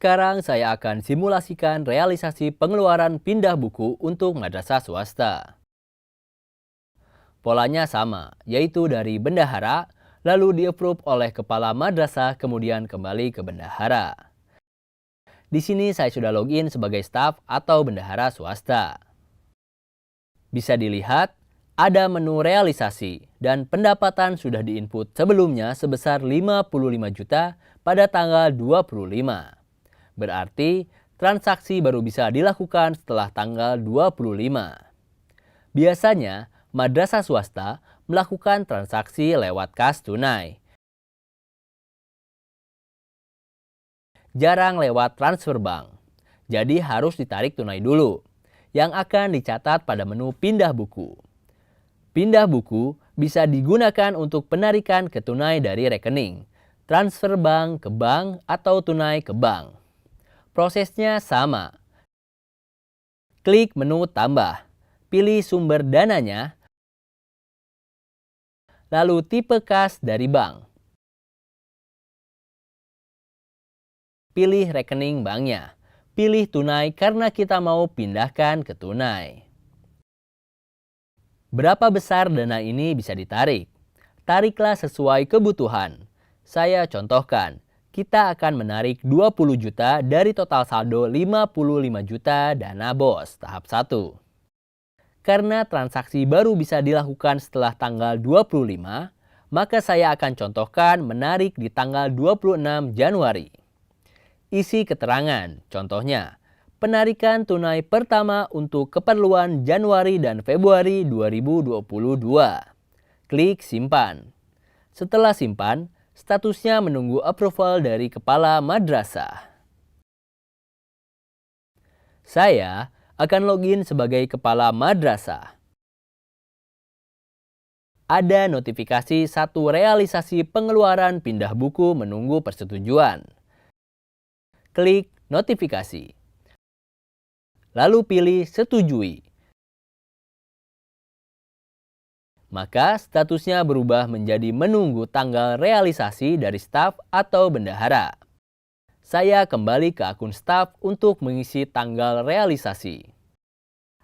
Sekarang saya akan simulasikan realisasi pengeluaran pindah buku untuk madrasah swasta. Polanya sama, yaitu dari bendahara, lalu di-approve oleh kepala madrasah, kemudian kembali ke bendahara. Di sini saya sudah login sebagai staf atau bendahara swasta. Bisa dilihat, ada menu realisasi dan pendapatan sudah diinput sebelumnya sebesar 55 juta pada tanggal 25. Berarti transaksi baru bisa dilakukan setelah tanggal 25. Biasanya, madrasah swasta melakukan transaksi lewat kas tunai. Jarang lewat transfer bank. Jadi harus ditarik tunai dulu, yang akan dicatat pada menu pindah buku. Pindah buku bisa digunakan untuk penarikan ke tunai dari rekening, transfer bank ke bank, atau tunai ke bank. Prosesnya sama. Klik menu tambah, pilih sumber dananya, lalu tipe kas dari bank. Pilih rekening banknya. Pilih tunai karena kita mau pindahkan ke tunai. Berapa besar dana ini bisa ditarik? Tariklah sesuai kebutuhan. Saya contohkan, kita akan menarik 20 juta dari total saldo 55 juta dana BOS tahap 1. Karena transaksi baru bisa dilakukan setelah tanggal 25, maka saya akan contohkan menarik di tanggal 26 Januari. Isi keterangan, contohnya, penarikan tunai pertama untuk keperluan Januari dan Februari 2022. Klik simpan. Setelah simpan, statusnya menunggu approval dari kepala madrasah. Saya akan login sebagai kepala madrasah. Ada notifikasi satu realisasi pengeluaran pindah buku menunggu persetujuan. Klik notifikasi. Lalu pilih setujui. Maka statusnya berubah menjadi menunggu tanggal realisasi dari staf atau bendahara. Saya kembali ke akun staf untuk mengisi tanggal realisasi.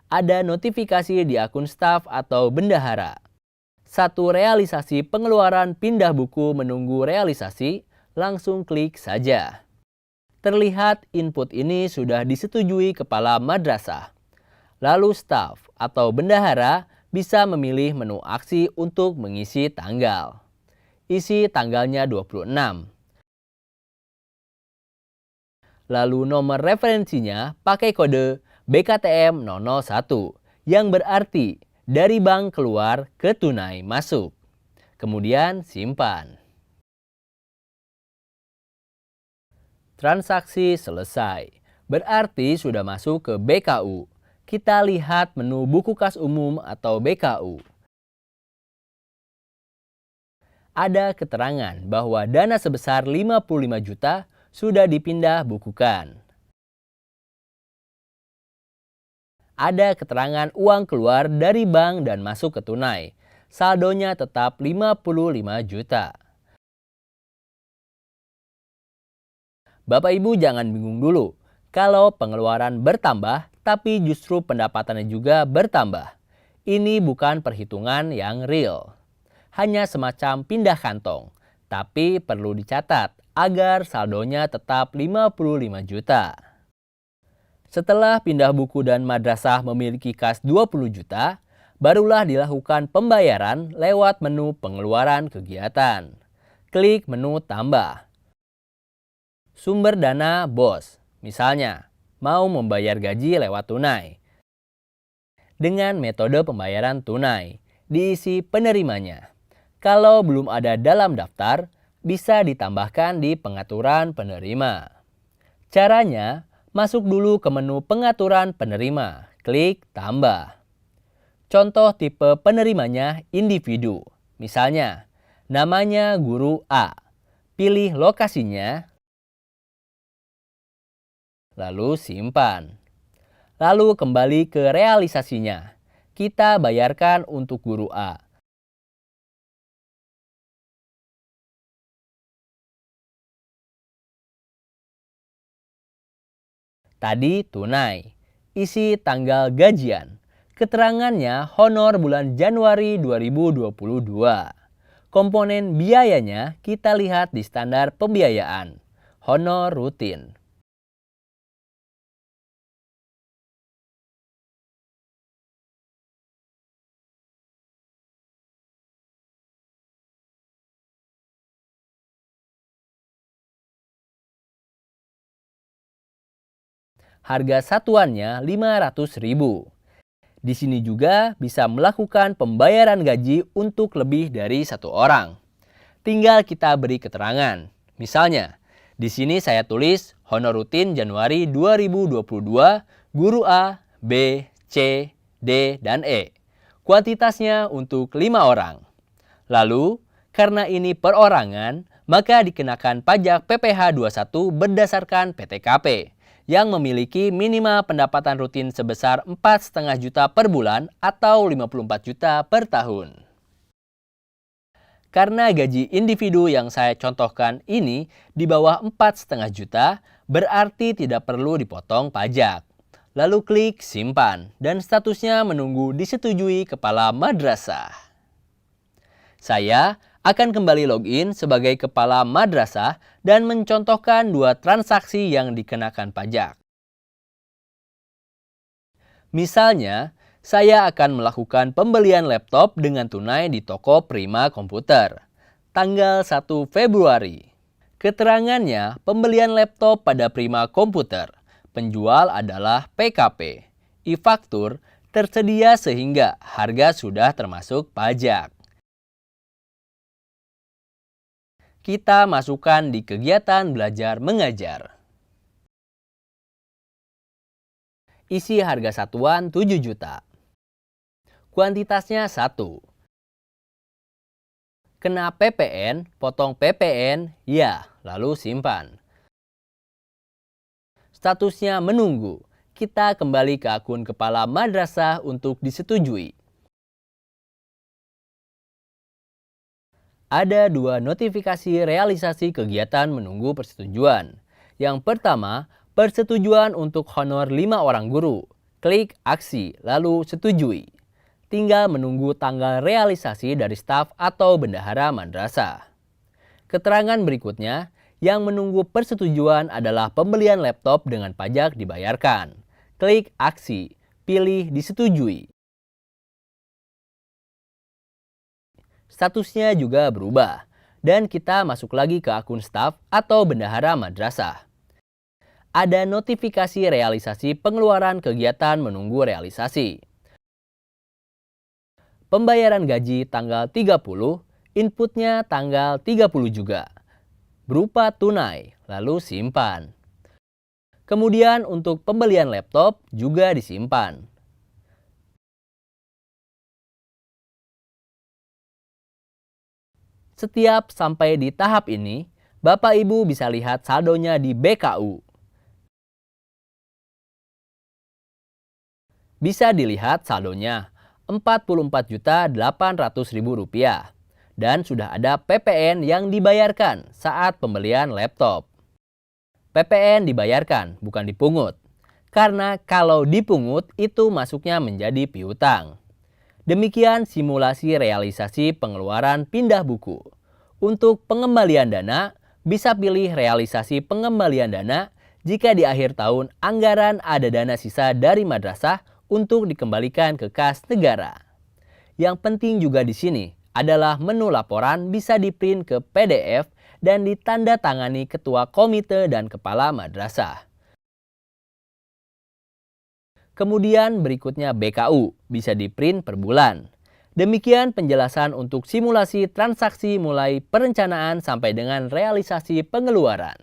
Ada notifikasi di akun staf atau bendahara. Satu realisasi pengeluaran pindah buku menunggu realisasi, langsung klik saja. Terlihat input ini sudah disetujui kepala madrasah. Lalu staf atau bendahara bisa memilih menu aksi untuk mengisi tanggal. Isi tanggalnya 26. Lalu nomor referensinya pakai kode BKTM 001 yang berarti dari bank keluar ke tunai masuk. Kemudian simpan. Transaksi selesai. Berarti sudah masuk ke BKU. Kita lihat menu buku kas umum atau BKU. Ada keterangan bahwa dana sebesar 55 juta sudah dipindah bukukan. Ada keterangan uang keluar dari bank dan masuk ke tunai. Saldonya tetap 55 juta. Bapak Ibu jangan bingung dulu. Kalau pengeluaran bertambah, tapi justru pendapatannya juga bertambah. Ini bukan perhitungan yang real. Hanya semacam pindah kantong. Tapi perlu dicatat agar saldonya tetap 55 juta. Setelah pindah buku dan madrasah memiliki kas 20 juta, barulah dilakukan pembayaran lewat menu pengeluaran kegiatan. Klik menu tambah. Sumber dana BOS, misalnya mau membayar gaji lewat tunai. Dengan metode pembayaran tunai, diisi penerimanya. Kalau belum ada dalam daftar, bisa ditambahkan di pengaturan penerima. Caranya, masuk dulu ke menu pengaturan penerima, klik tambah. Contoh tipe penerimanya individu, misalnya namanya guru A. Pilih lokasinya, lalu simpan. Lalu kembali ke realisasinya. Kita bayarkan untuk guru A. Tadi tunai, isi tanggal gajian. Keterangannya honor bulan Januari 2022. Komponen biayanya kita lihat di standar pembiayaan, honor rutin. Harga satuannya Rp500.000. Di sini juga bisa melakukan pembayaran gaji untuk lebih dari satu orang. Tinggal kita beri keterangan. Misalnya, di sini saya tulis honor rutin Januari 2022 guru A, B, C, D, dan E. Kuantitasnya untuk 5 orang. Lalu, karena ini perorangan, maka dikenakan pajak PPh 21 berdasarkan PTKP yang memiliki minimal pendapatan rutin sebesar 4,5 juta per bulan atau 54 juta per tahun. Karena gaji individu yang saya contohkan ini di bawah 4,5 juta, berarti tidak perlu dipotong pajak. Lalu klik simpan dan statusnya menunggu disetujui kepala madrasah. Saya akan kembali login sebagai kepala madrasah dan mencontohkan 2 transaksi yang dikenakan pajak. Misalnya, saya akan melakukan pembelian laptop dengan tunai di toko Prima Komputer, tanggal 1 Februari. Keterangannya, pembelian laptop pada Prima Komputer, penjual adalah PKP, e-faktur tersedia sehingga harga sudah termasuk pajak. Kita masukkan di kegiatan belajar mengajar. Isi harga satuan 7 juta. Kuantitasnya 1. Kena PPN, potong PPN, ya, lalu simpan. Statusnya menunggu. Kita kembali ke akun kepala madrasah untuk disetujui. Ada 2 notifikasi realisasi kegiatan menunggu persetujuan. Yang pertama, persetujuan untuk honor 5 orang guru. Klik aksi, lalu setujui. Tinggal menunggu tanggal realisasi dari staf atau bendahara madrasah. Keterangan berikutnya, yang menunggu persetujuan adalah pembelian laptop dengan pajak dibayarkan. Klik aksi, pilih disetujui. Statusnya juga berubah, dan kita masuk lagi ke akun staf atau bendahara madrasah. Ada notifikasi realisasi pengeluaran kegiatan menunggu realisasi. Pembayaran gaji tanggal 30, inputnya tanggal 30 juga. Berupa tunai, lalu simpan. Kemudian untuk pembelian laptop juga disimpan. Setiap sampai di tahap ini, Bapak Ibu bisa lihat saldonya di BKU. Bisa dilihat saldonya Rp44.800.000 dan sudah ada PPN yang dibayarkan saat pembelian laptop. PPN dibayarkan, bukan dipungut. Karena kalau dipungut itu masuknya menjadi piutang. Demikian simulasi realisasi pengeluaran pindah buku. Untuk pengembalian dana, bisa pilih realisasi pengembalian dana jika di akhir tahun anggaran ada dana sisa dari madrasah untuk dikembalikan ke kas negara. Yang penting juga di sini adalah menu laporan bisa di-print ke PDF dan ditanda tangani ketua komite dan kepala madrasah. Kemudian berikutnya BKU, bisa di-print per bulan. Demikian penjelasan untuk simulasi transaksi mulai perencanaan sampai dengan realisasi pengeluaran.